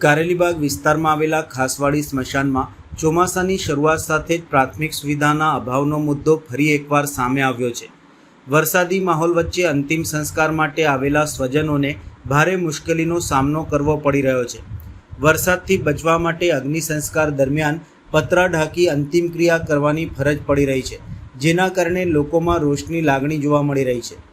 કારેલીબાગ વિસ્તારમાં આવેલા ખાસવાડી સ્મશાનમાં ચોમાસાની શરૂઆત સાથે જ પ્રાથમિક સુવિધાના અભાવનો મુદ્દો ફરી એકવાર સામે આવ્યો છે। વરસાદી માહોલ વચ્ચે અંતિમ સંસ્કાર માટે આવેલા સ્વજનોને ભારે મુશ્કેલીનો સામનો કરવો પડી રહ્યો છે। વરસાદથી બચવા માટે અગ્નિ સંસ્કાર દરમિયાન પતરા ઢાંકી અંતિમ ક્રિયા કરવાની ફરજ પડી રહી છે, જેના કારણે લોકોમાં રોષની લાગણી જોવા મળી રહી છે।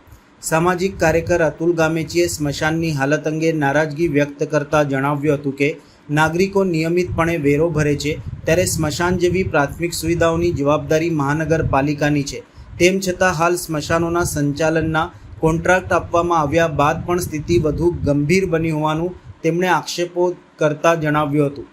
સામાજિક કાર્યકર અતુલ ગામેચીએ સ્મશાનની હાલત અંગે નારાજગી વ્યક્ત કરતા જણાવ્યું હતું કે નાગરિકો નિયમિતપણે વેરો ભરે છે, ત્યારે સ્મશાન જેવી પ્રાથમિક સુવિધાઓની જવાબદારી મહાનગરપાલિકાની છે। તેમ છતાં હાલ સ્મશાનોના સંચાલનના કોન્ટ્રાક્ટ આપવામાં આવ્યા બાદ પણ સ્થિતિ વધુ ગંભીર બની હોવાનું તેમણે આક્ષેપો કરતા જણાવ્યું હતું।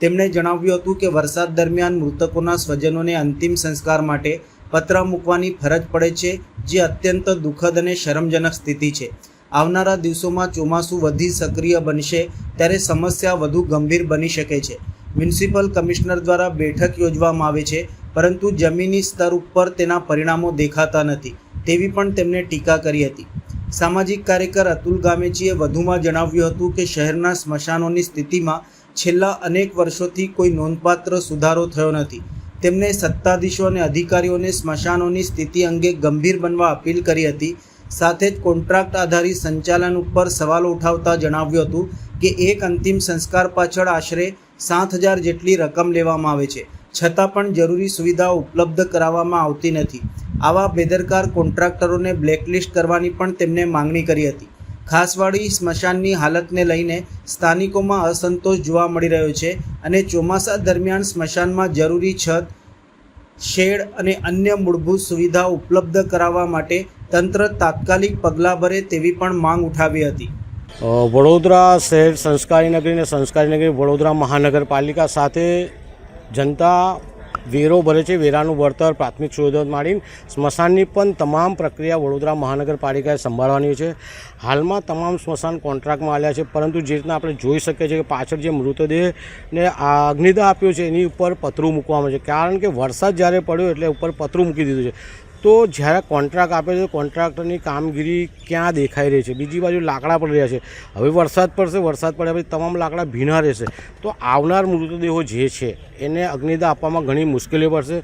તેમણે જણાવ્યું હતું કે વરસાદ દરમિયાન મૃતકોના સ્વજનોને અંતિમ સંસ્કાર માટે પતરા મૂકવાની ફરજ પડે છે, જે અત્યંત દુઃખદ અને શરમજનક સ્થિતિ છે। આવનારા દિવસોમાં ચોમાસું વધી સક્રિય બનશે ત્યારે સમસ્યા વધુ ગંભીર બની શકે છે। મ્યુનિસિપલ કમિશનર દ્વારા બેઠક યોજવામાં આવે છે, પરંતુ જમીની સ્તર ઉપર તેના પરિણામો દેખાતા નથી તેવી પણ તેમણે ટીકા કરી હતી। સામાજિક કાર્યકર અતુલ ગામેચીએ વધુમાં જણાવ્યું હતું કે શહેરના સ્મશાનોની સ્થિતિમાં છેલ્લા અનેક વર્ષોથી કોઈ નોંધપાત્ર સુધારો થયો નથી। તેમણે સત્તાધીશો અને અધિકારીઓને સ્મશાનોની સ્થિતિ અંગે ગંભીર બનવા અપીલ કરી હતી। સાથે જ કોન્ટ્રાક્ટ આધારિત સંચાલન ઉપર સવાલો ઉઠાવતા જણાવ્યું હતું કે એક અંતિમ સંસ્કાર પાછળ આશરે 7,000 જેટલી રકમ લેવામાં આવે છે, છતાં પણ જરૂરી સુવિધાઓ ઉપલબ્ધ કરાવવામાં આવતી નથી। આવા બેદરકાર કોન્ટ્રાક્ટરોને બ્લેકલિસ્ટ કરવાની પણ તેમણે માંગણી કરી હતી। ખાસવાડી સ્મશાનની હાલતને લઈને સ્થાનિકોમાં અસંતોષ જોવા મળી રહ્યો છે અને ચોમાસા દરમિયાન સ્મશાનમાં જરૂરી છત, શેડ અને અન્ય મૂળભૂત સુવિધાઓ ઉપલબ્ધ કરાવવા માટે તંત્ર તાત્કાલિક પગલાં ભરે તેવી પણ માંગ ઉઠાવી હતી। વડોદરા શહેર સંસ્કારી નગરી અને સંસ્કારી નગરી વડોદરા મહાનગરપાલિકા સાથે જનતા વેરો ભરે છે। વેરાનું વળતર પ્રાથમિક સુવિધા માંડીને સ્મશાનની પણ તમામ પ્રક્રિયા વડોદરા મહાનગરપાલિકાએ સંભાળવાની છે। હાલમાં તમામ સ્મશાન કોન્ટ્રાક્ટમાં આવ્યા છે, પરંતુ જે રીતના આપણે જોઈ શકીએ છીએ કે પાછળ જે મૃતદેહને અગ્નિદાહ આપ્યો છે એની ઉપર પતરું મૂકવામાં છે, કારણ કે વરસાદ જ્યારે પડ્યો એટલે ઉપર પતરું મૂકી દીધું છે। તો જ્યારે કોન્ટ્રાક્ટ આપે છે કોન્ટ્રાક્ટરની કામગીરી ક્યાં દેખાઈ રહી છે? બીજી બાજુ લાકડા પડી રહ્યા છે। હવે વરસાદ પડશે, વરસાદ પડ્યા પછી તમામ લાકડા ભીના રહેશે, તો આવનાર મૃતદેહો જે છે એને અગ્નિદાહ આપવામાં ઘણી મુશ્કેલીઓ પડશે।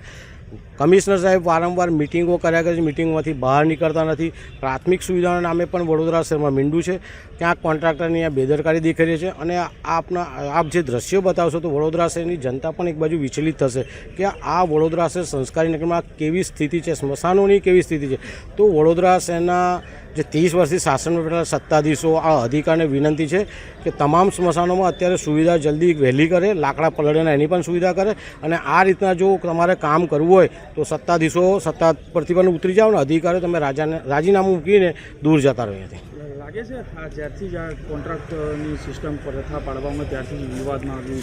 કમિશનર સાહેબ વારંવાર મિટિંગો કર્યા કરે છે, મિટિંગમાંથી બહાર નીકળતા નથી। પ્રાથમિક સુવિધાના નામે પણ વડોદરા શહેરમાં મીંડું છે, ક્યાંક કોન્ટ્રાક્ટરની અહીંયા બેદરકારી દેખાઈ રહી છે। અને આપ જે દ્રશ્યો બતાવશો તો વડોદરા શહેરની જનતા પણ એક બાજુ વિચલિત થશે કે આ વડોદરા શહેર સંસ્કારી નગરમાં કેવી સ્થિતિ છે, સ્મશાનોની કેવી સ્થિતિ છે। તો વડોદરા શહેરના જે 30 વર્ષથી શાસનમાં બેઠેલા સત્તાધીશો આ અધિકારીને વિનંતી છે કે તમામ સ્મશાનોમાં અત્યારે સુવિધા જલ્દી વહેલી કરે, લાકડા પલળેના એની પણ સુવિધા કરે, અને આ રીતના જો તમારે કામ કરવું હોય તો સત્તાધીશો સત્તા પરથી પણ ઉતરી જાઓ ને અધિકારીઓ તમે રાજીનામું મૂકીને દૂર જતા રહો। લાગે છે જ્યારથી જ આ કોન્ટ્રાક્ટની સિસ્ટમ પ્રથા પાડવામાં ત્યારથી જ વિવાદમાં આવ્યું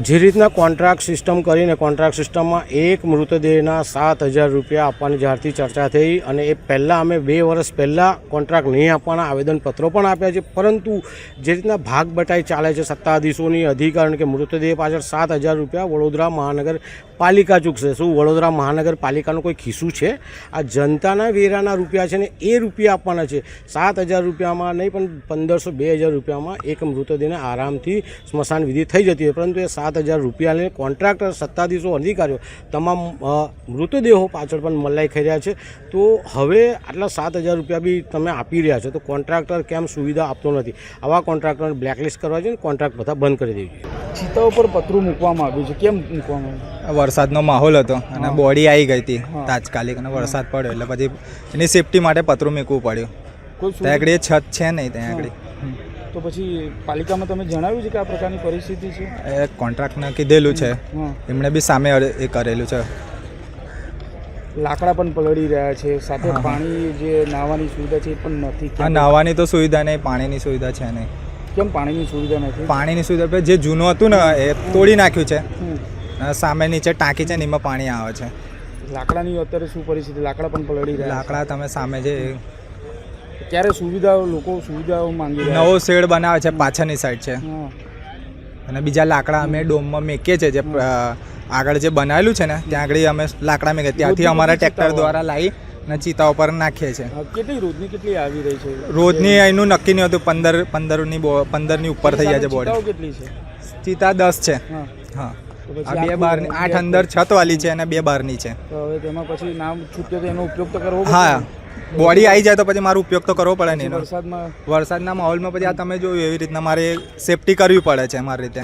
છે। જે રીતના કોન્ટ્રાક્ટ સિસ્ટમ કરીને કોન્ટ્રાક્ટ સિસ્ટમમાં એક મૃતદેહના 7,000 રૂપિયા આપવાની જ્યારથી ચર્ચા થઈ, અને એ પહેલાં અમે 2 વર્ષ પહેલાં કોન્ટ્રાક્ટ નહીં આપવાના આવેદનપત્રો પણ આપ્યા છે, પરંતુ જે રીતના ભાગ બટાઈ ચાલે છે સત્તાધીશોની, અધિકારીઓની કે મૃતદેહ પાછળ 7,000 રૂપિયા વડોદરા મહાનગરપાલિકા ચૂકશે। શું વડોદરા મહાનગરપાલિકાનું કોઈ ખિસ્સું છે? આ જનતાના વેરાના રૂપિયા છે ને એ રૂપિયા આપવાના છે। 7,000 રૂપિયામાં નહીં પણ 1,500-2,000 રૂપિયામાં એક મૃતદેહને આરામથી સ્મશાન વિધિ થઈ જતી હોય, પરંતુ એ 7,000 રૂપિયા લઈને કોન્ટ્રાક્ટર, સત્તાધીશો, અધિકારીઓ તમામ મૃતદેહો પાછળ પણ મલાઈ ખાઈ રહ્યા છે। તો હવે આટલા 7,000 રૂપિયા બી તમે આપી રહ્યા છો તો કોન્ટ્રાક્ટર કેમ સુવિધા આપતો નથી? આવા કોન્ટ્રાક્ટરને બ્લેકલિસ્ટ કરવા જોઈએ, કોન્ટ્રાક્ટ બધા બંધ કરી દેવી જોઈએ। ચિતા ઉપર પતરું મૂકવામાં આવ્યું છે, કેમ મૂકવામાં આવ્યું? વરસાદનો માહોલ હતો અને બોડી આવી ગઈ હતી તાત્કાલિક, અને વરસાદ પડ્યો એટલે પછી એની સેફટી માટે પતરું મૂકવું પડ્યું। ત્યાં આગળ છત છે નહીં, ત્યાં આગળ તો પછી પાલિકામાં તમે જણાવ્યું છે કે આ પ્રકારની પરિસ્થિતિ છે? એ કોન્ટ્રાક્ટને કીધેલું છે, એમણે બી સામે એ કરેલું છે। લાકડા પણ પલળી રહ્યા છે, સાથે પાણી જે નાહવાની સુવિધા છે એ પણ નથી। હા, નાહવાની તો સુવિધા નહીં, પાણીની સુવિધા છે નહીં। કેમ પાણીની સુવિધા નથી? પાણીની સુવિધા જે જૂનું હતું ને એ તોડી નાખ્યું છે, સામે નીચે ટાંકી છે ને એમાં પાણી આવે છે। લાકડાની અત્યારે શું પરિસ્થિતિ? લાકડા પણ પલળી રહ્યા? લાકડા તમે સામે જે ક્યારે લોકો સુવિધાઓ માંગી રહ્યા? નવો શેડ બનાવે છે પાછળની સાઈડ છે, અને બીજા લાકડા અમે ડોમમાં મેકીએ છીએ, જે આગળ જે બનાવેલું છે ને ત્યાં આગળ અમે લાકડા મેકીએ, ત્યાંથી અમારા ટ્રેક્ટર દ્વારા લાવી અને ચિતા ઉપર નાખીએ છીએ। રોજની કેટલી આવી રહી છે? રોજની એનું નક્કી નહીં હોતું, 15ની ઉપર થઈ જાય છે બોડી। કેટલી છે? ચિતા 10 છે. હા હા, તો પછી આ બે આખું બહારની 8 અંદર છતવાળી છે અને 2 બહારની છે. તો હવે તેમાં પછી નામ છૂટ્યો તો એનો ઉપયોગ તો કરવો પડશે હા, ને? બોડી આવી જાય તો પછી મારો ઉપયોગ તો કરવો પડે ને પછી એનો. વરસાદમાં વરસાદના માહોલમાં પછી આ તમે જોયું એવી રીતના મારે સેફટી કરવી પડે છે મારી રીતે.